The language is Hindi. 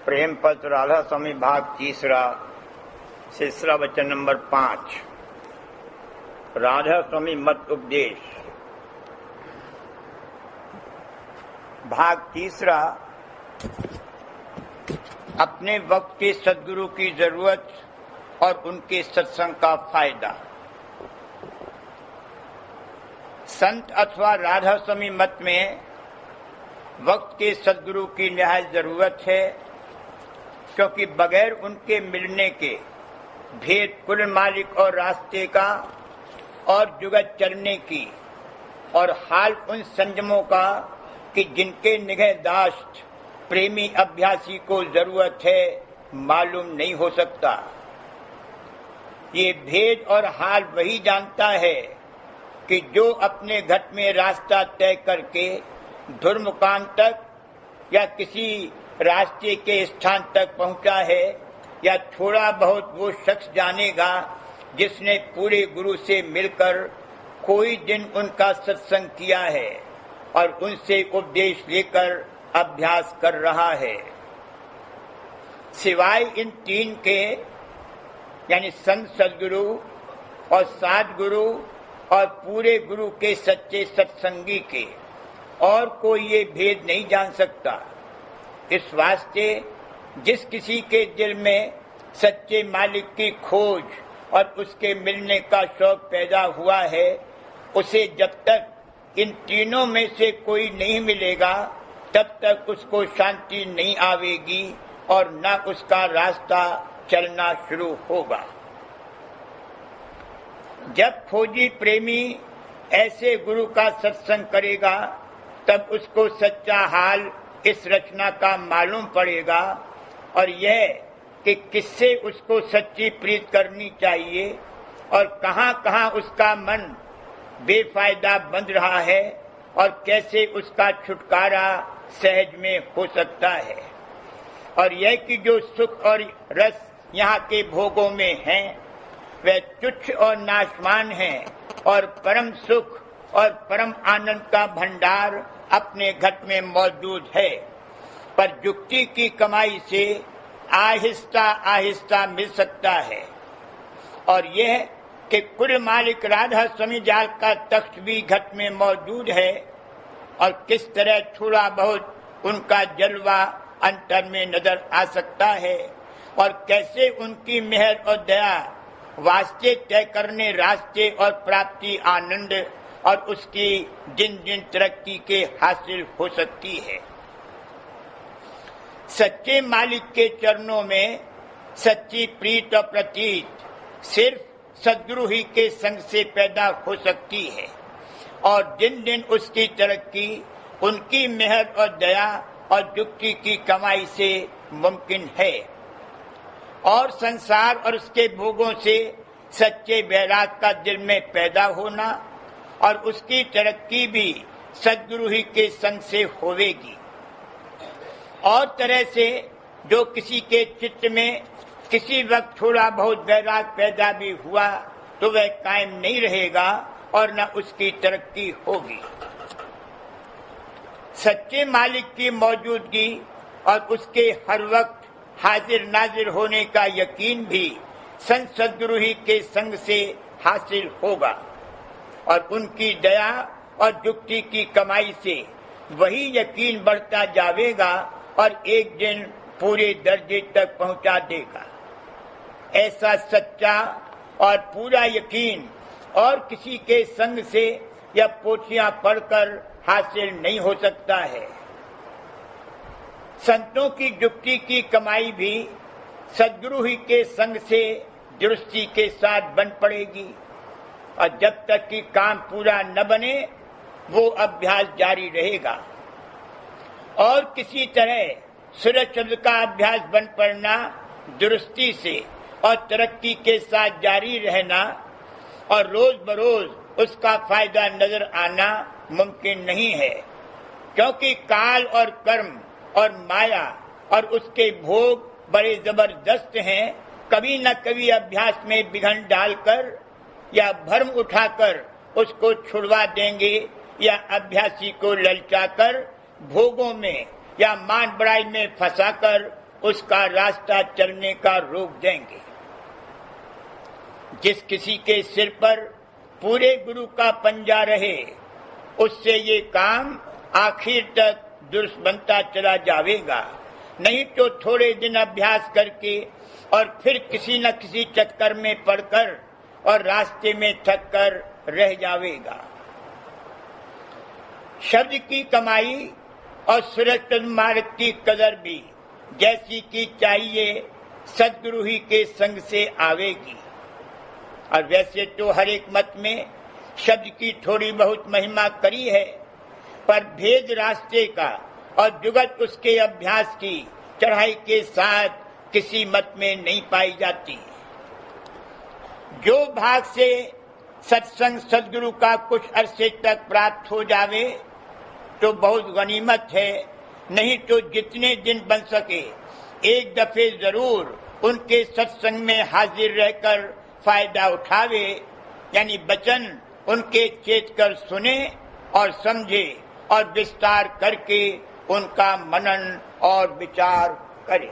प्रेमपत्र राधा स्वामी भाग तीसरा, सिलसिला वचन नंबर 5। राधा स्वामी मत उपदेश, भाग तीसरा। अपने वक्त के सद्गुरु की जरूरत और उनके सत्संग का फायदा। संत अथवा राधा स्वामी मत में वक्त के सद्गुरु की निहायत जरूरत है, क्योंकि बगैर उनके मिलने के भेद कुल मालिक और रास्ते का और जुगत चलने की और हाल उन संयमों का कि जिनके निगहदाश्त प्रेमी अभ्यासी को जरूरत है मालूम नहीं हो सकता। ये भेद और हाल वही जानता है कि जो अपने घट में रास्ता तय करके धुर्मुकाम तक या किसी रास्ते के स्थान तक पहुंचा है, या थोड़ा बहुत वो शख्स जानेगा जिसने पूरे गुरु से मिलकर कोई दिन उनका सत्संग किया है और उनसे उपदेश लेकर अभ्यास कर रहा है। सिवाय इन तीन के यानी संत सद्गुरु और सद्गुरु और पूरे गुरु के सच्चे सत्संगी के और कोई ये भेद नहीं जान सकता। इस वास्ते जिस किसी के दिल में सच्चे मालिक की खोज और उसके मिलने का शौक पैदा हुआ है, उसे जब तक इन तीनों में से कोई नहीं मिलेगा तब तक उसको शांति नहीं आवेगी और न उसका रास्ता चलना शुरू होगा। जब खोजी प्रेमी ऐसे गुरु का सत्संग करेगा तब उसको सच्चा हाल इस रचना का मालूम पड़ेगा, और यह कि किससे उसको सच्ची प्रीत करनी चाहिए और कहाँ कहाँ उसका मन बेफायदा बंध रहा है और कैसे उसका छुटकारा सहज में हो सकता है। और यह कि जो सुख और रस यहाँ के भोगों में हैं वह तुच्छ और नाशवान हैं, और परम सुख और परम आनंद का भंडार अपने घट में मौजूद है, पर युक्ति की कमाई से आहिस्ता आहिस्ता मिल सकता है। और यह कि कुल मालिक राधा स्वामी जाल का तख्त भी घट में मौजूद है, और किस तरह थोड़ा बहुत उनका जलवा अंतर में नजर आ सकता है, और कैसे उनकी मेहर और दया वास्ते तय करने रास्ते और प्राप्ति आनंद और उसकी दिन दिन तरक्की के हासिल हो सकती है। सच्चे मालिक के चरणों में सच्ची प्रीत और प्रतीत सिर्फ सद्गुरु ही के संग से पैदा हो सकती है, और दिन दिन उसकी तरक्की उनकी मेहर और दया और युक्ति की कमाई से मुमकिन है। और संसार और उसके भोगों से सच्चे बैराग का दिल में पैदा होना और उसकी तरक्की भी सद्गुरु ही के संग से होवेगी। और तरह से जो किसी के चित्त में किसी वक्त थोड़ा बहुत बैराग पैदा भी हुआ तो वह कायम नहीं रहेगा और न उसकी तरक्की होगी। सच्चे मालिक की मौजूदगी और उसके हर वक्त हाजिर नाजिर होने का यकीन भी संत सद्गुरु ही के संग से हासिल होगा, और उनकी दया और युक्ति की कमाई से वही यकीन बढ़ता जाएगा और एक दिन पूरे दर्जे तक पहुंचा देगा। ऐसा सच्चा और पूरा यकीन और किसी के संग से या पोथियां पढ़कर हासिल नहीं हो सकता है। संतों की युक्ति की कमाई भी सद्गुरु ही के संग से दुरुस्ती के साथ बन पड़ेगी, और जब तक कि काम पूरा न बने वो अभ्यास जारी रहेगा। और किसी तरह सूरज चंद्र का अभ्यास बन पड़ना दुरुस्ती से और तरक्की के साथ जारी रहना और रोज बरोज उसका फायदा नजर आना मुमकिन नहीं है, क्योंकि काल और कर्म और माया और उसके भोग बड़े जबरदस्त हैं। कभी न कभी अभ्यास में विघ्न डालकर या भ्रम उठाकर उसको छुड़वा देंगे, या अभ्यासी को ललचाकर भोगों में या मान बड़ाई में फंसाकर उसका रास्ता चलने का रोक देंगे। जिस किसी के सिर पर पूरे गुरु का पंजा रहे, उससे ये काम आखिर तक दुरुस्त बनता चला जाएगा। नहीं तो थोड़े दिन अभ्यास करके और फिर किसी न किसी चक्कर में पड़कर और रास्ते में थक कर रह जाएगा। शब्द की कमाई और सुरक्षित मार्ग की कदर भी जैसी की चाहिए सदगुरु ही के संग से आवेगी। और वैसे तो हर एक मत में शब्द की थोड़ी बहुत महिमा करी है, पर भेद रास्ते का और जुगत उसके अभ्यास की चढ़ाई के साथ किसी मत में नहीं पाई जाती। जो भाग से सत्संग सदगुरु का कुछ अरसे तक प्राप्त हो जावे तो बहुत गनीमत है, नहीं तो जितने दिन बन सके एक दफे जरूर उनके सत्संग में हाजिर रहकर फायदा उठावे, यानी वचन उनके चेत कर सुने और समझे और विस्तार करके उनका मनन और विचार करे।